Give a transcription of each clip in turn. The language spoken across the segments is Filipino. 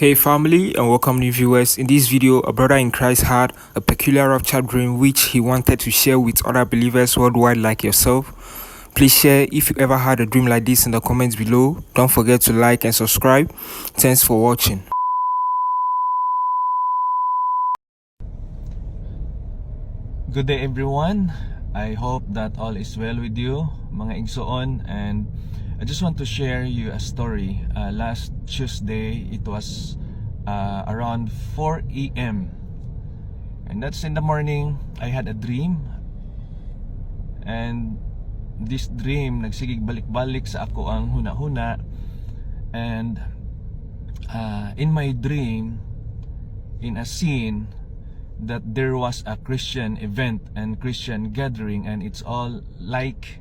Hey family and welcome new viewers. In this video, a brother in Christ had a peculiar rapture dream which he wanted to share with other believers worldwide like yourself. Please share if you ever had a dream like this in the comments below. Don't forget to like and subscribe. Thanks for watching. Good day everyone. I hope that all is well with you, mga igsoon, and I just want to share you a story. Last Tuesday, it was around 4 a.m. and that's in the morning. I had a dream, and this dream nagsigig balik-balik sa ako ang huna-huna. And in my dream, in a scene, that there was a Christian event and Christian gathering, and it's all like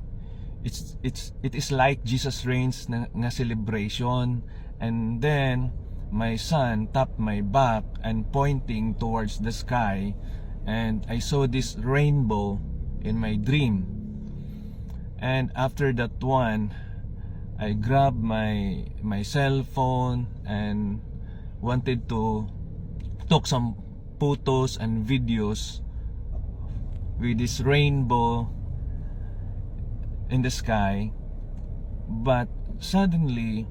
it is like Jesus reigns nga celebration. And then my son tapped my back and pointing towards the sky, and I saw this rainbow in my dream. And after that one, I grabbed my cell phone and wanted to take some photos and videos with this rainbow in the sky. But suddenly,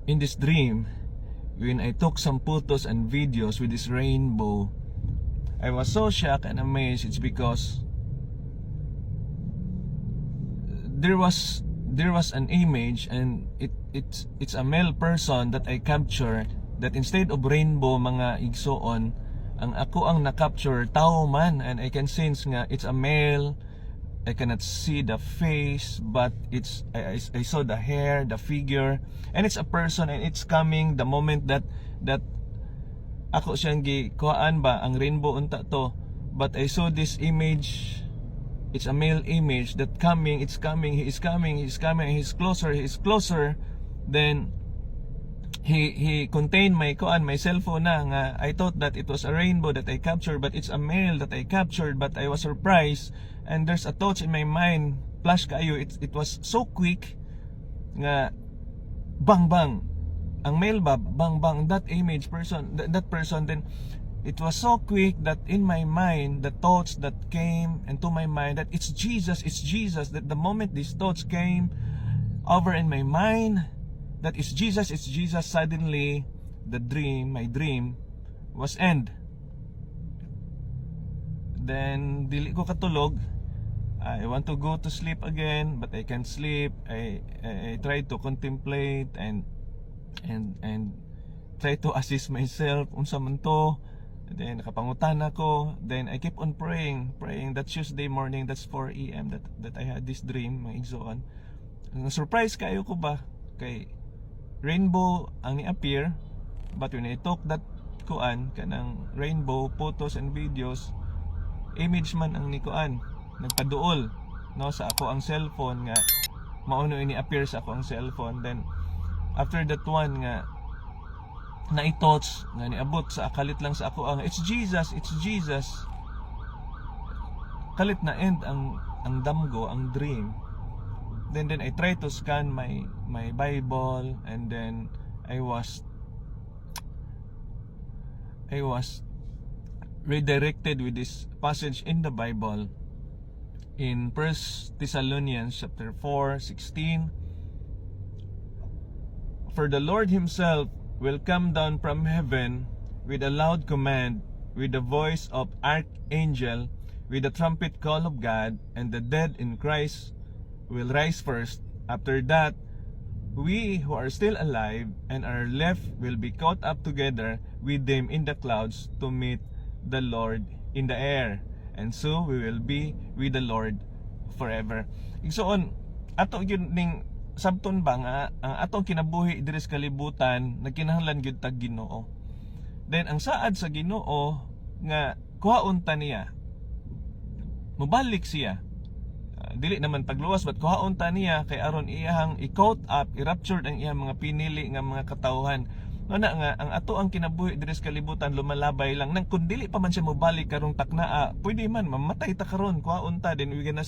in this dream, when I took some photos and videos with this rainbow, I was so shocked and amazed. It's because there was an image, and it's a male person that I captured, that instead of rainbow, mga igsoon, ang ako ang na-capture tao man, and I can sense nga it's a male. I cannot see the face, but I saw the hair, the figure, and it's a person, and it's coming the moment that ako siyang gikuhaan ba ang rainbow unta to. But I saw this image. It's a male image that coming, it's coming, he is coming, he's closer. Then he contained my cell phone na nga. I thought that it was a rainbow that I captured, but it's a male that I captured. But I was surprised, and there's a thought in my mind, flash kayo. It was so quick nga, bang bang, ang male ba, bang bang, that image person, that person. Then it was so quick that in my mind, the thoughts that came into my mind, that it's Jesus, that the moment these thoughts came over in my mind, that it's Jesus, suddenly my dream was end. Then dili ko katulog. I want to go to sleep again, but I can't sleep. I try to contemplate and try to assist myself unsa man to. Then nakapangutan ako. Then I keep on praying that Tuesday morning, that's 4 a.m. that I had this dream, mga igsoon. Surprise kayo ko ba kay rainbow ang i-appear, but when I took that kanang rainbow photos and videos, image man ang nikuan nagpaduol no sa ako ang cellphone nga mauno ini-appear sa ako ang cellphone. Then after that one nga na-touch nga niabot sa akalit lang sa ako ang it's Jesus, kalit na end ang damgo, ang dream. Then I tried to scan my Bible, and then I was redirected with this passage in the Bible in 1 Thessalonians chapter 4:16. For the Lord himself will come down from heaven with a loud command, with the voice of archangel, with the trumpet call of God, and the dead in Christ will rise first. After that, we who are still alive and are left will be caught up together with them in the clouds to meet the Lord in the air, and so we will be with the Lord forever. Igsoon, ato yun ning sabton ba nga ang atong kinabuhi diri sa kalibutan nagkinahanglan gyud tag Ginoo. Then ang saad sa Ginoo nga kuhaon ta niya, mobalik siya. Dili naman pagluwas, but kuhaon ta niya kay aron iyahang i-caught up, i-raptured ang iyang mga pinili nga mga katawhan. Ana nga ang ato ang kinabuhi diri sa kalibutan lumalabay lang nang kun dili pa man siya mobalik karong taknaa, pwede man mamatay ta karon kuhaon ta, then we gonna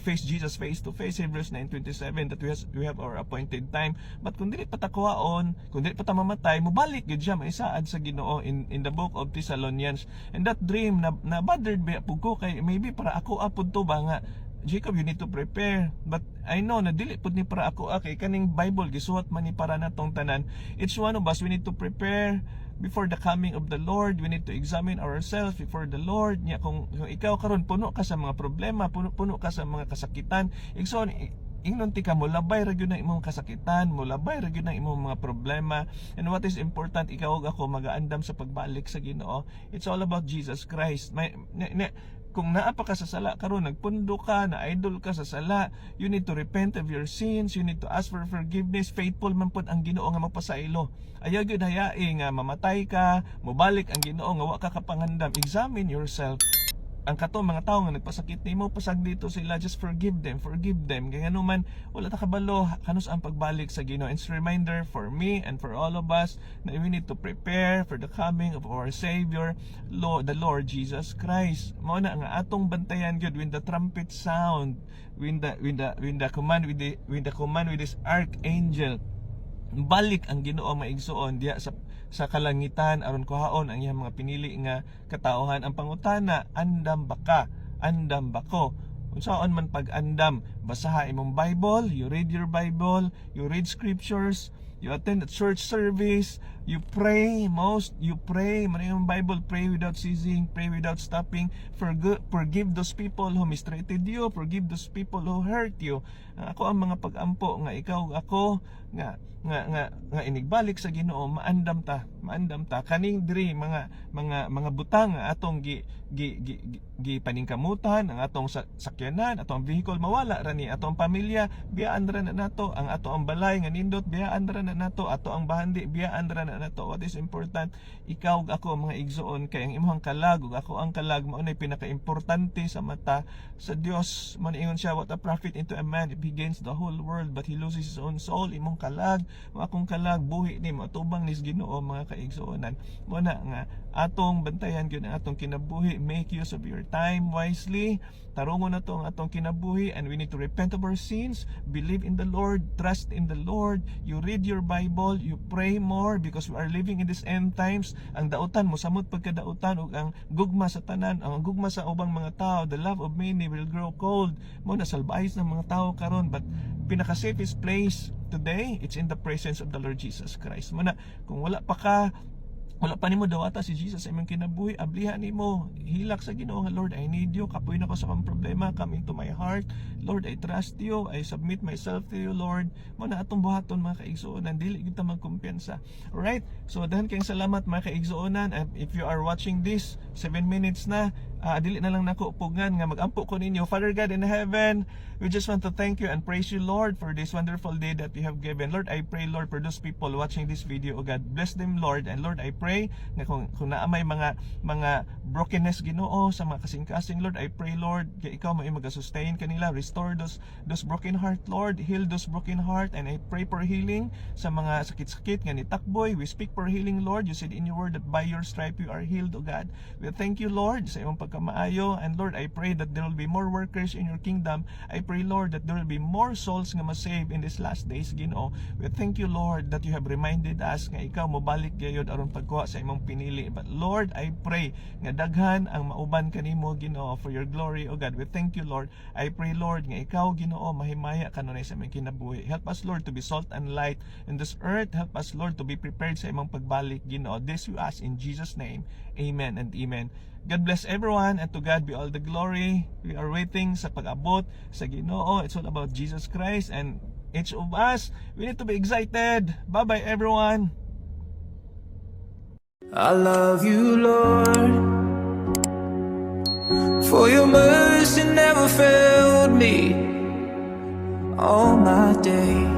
face Jesus face to face, Hebrews 9:27, that we have our appointed time. But kung dili pa ta kuhaon, kung dili pa ta mamatay, mobalik gid siya maisaad sa Ginoo in the book of Thessalonians. And that dream na bothered ba pud ko kay maybe para ako apod to ba nga, Jacob, you need to prepare. But I know na dili pud ni para ako kay kaning Bible gisuhat man ni para natong tanan. Each one of us, we need to prepare before the coming of the Lord. We need to examine ourselves before the Lord. Nya kung ikaw karon puno ka sa mga problema, puno ka sa mga kasakitan, igsoon ingnon ti ka mo labay ra gyud ang imong kasakitan, mo labay ra gyud ang imong mga problema. And what is important, ikaw ug ako magaandam sa pagbalik sa Ginoo. It's all about Jesus Christ. Kung naapa ka sa sala karon, nagpundo ka, na idol ka sa sala, you need to repent of your sins, you need to ask for forgiveness. Faithful man pud ang Ginoo nga magpasailo. Ayaw gyud hayai nga mamatay ka, mobalik ang Ginoo nga wa ka kapangandam. Examine yourself. Ang kato mga tao nga nagpasakit nimo, pasag dito sila, just forgive them. Kaya man wala ta kabalo kanus ang pagbalik sa Ginoo. It's a reminder for me and for all of us na we need to prepare for the coming of our Savior, the Lord Jesus Christ. Mao na nga atong bantayan gyud when the trumpet sound, when the command with this archangel, balik ang Ginoo maigsuon diya sa kalangitan aron kuhaon ang iyang mga pinili nga katauhan. Ang pangutana, andam ba ka? Andam ba ko? Unsaon man pag-andam, basaha imong Bible, you read your Bible, you read scriptures, you attend a church service, you pray, man yung Bible, pray without ceasing, pray without stopping, forgive those people who mistreated you, forgive those people who hurt you. Ako ang mga pag-ampo nga ikaw ako nga inigbalik sa Ginoo, maandam ta kaning diri mga butang nga atong gi paningkamutan, ang atong sakyanan, atong vehicle mawala ra ni atong pamilya, biyaan ra na nato ang ato ang balay nga nindot, biyaan ra na nato ato ang bahandi, biyaan ra na nato. What is important, ikaw ug ako mga igsoon, kay ang imong kalag ug ako ang kalag mao nay pinakaimportante sa mata sa Dios. Maningon siya, what a profit into a man if he gains the whole world but he loses his own soul. Imong kalag, akong kalag, buhi ni matubang nis Ginoo mga kaigsuonan. Mo na nga atong bantayan gyud ang atong kinabuhi. Make use of your time wisely. Tarungon na to ang atong kinabuhi, and we need to repent of our sins, believe in the Lord, trust in the Lord. You read your Bible, you pray more, because we are living in these end times. Ang dautan mo samot pagkadautan, ug ang gugma sa tanan, ang gugma sa ubang mga tao, the love of many will grow cold. Mo na salbayis ng mga tao karon, but pinaka-safest place today, it's in the presence of the Lord Jesus Christ. Mo na kung wala pa nimo dawata si Jesus sa imong kinabuhi, ablihan nimo, hilak sa Ginoo nga, Lord, I need you, kapoy na ko sa akong problema, come into my heart, Lord, I trust you, I submit myself to you, Lord. Mo na atong buhaton mga kaigsuonan, dili kita magkumpiyansa. Alright, so dahan kayong salamat mga kaigsuonan. If you are watching this 7 minutes na, dili na lang nako upugan nga magampo ko ninyo. Father God in heaven, we just want to thank you and praise you, Lord, for this wonderful day that you have given. Lord, I pray, Lord, for those people watching this video, oh God, bless them, Lord. And Lord, I pray na kung naamay mga brokenness Ginoo sa mga kasing-kasing, Lord, I pray, Lord, kaya ikaw may mag-sustain kanila, restore those broken heart, Lord, heal those broken heart. And I pray for healing sa mga sakit-sakit nga ni Takboy. We speak for healing, Lord. You said in your word that by your stripe you are healed, oh God. We thank you, Lord, sa iyong pagkamaayo. And Lord, I pray that there will be more workers in your kingdom. I pray, Lord, that there will be more souls nga masave in these last days, Ginoo. We thank you, Lord, that you have reminded us nga ikaw mobalik gayud aron pagkuha sa imong pinili. But Lord, I pray nga daghan ang mauban kanimo, Ginoo, for your glory, oh God. We thank you, Lord. I pray, Lord, nga ikaw, Ginoo, mahimaya kanunay sa aming kinabuhi. Help us, Lord, to be salt and light in this earth. Help us, Lord, to be prepared sa imong pagbalik, Ginoo. This we ask in Jesus' name. Amen and amen. God bless everyone, and to God be all the glory. We are waiting sa pag-abot sa Ginoo. It's all about Jesus Christ, and each of us, we need to be excited. Bye-bye, everyone. I love you, Lord, for your mercy never failed me all my days.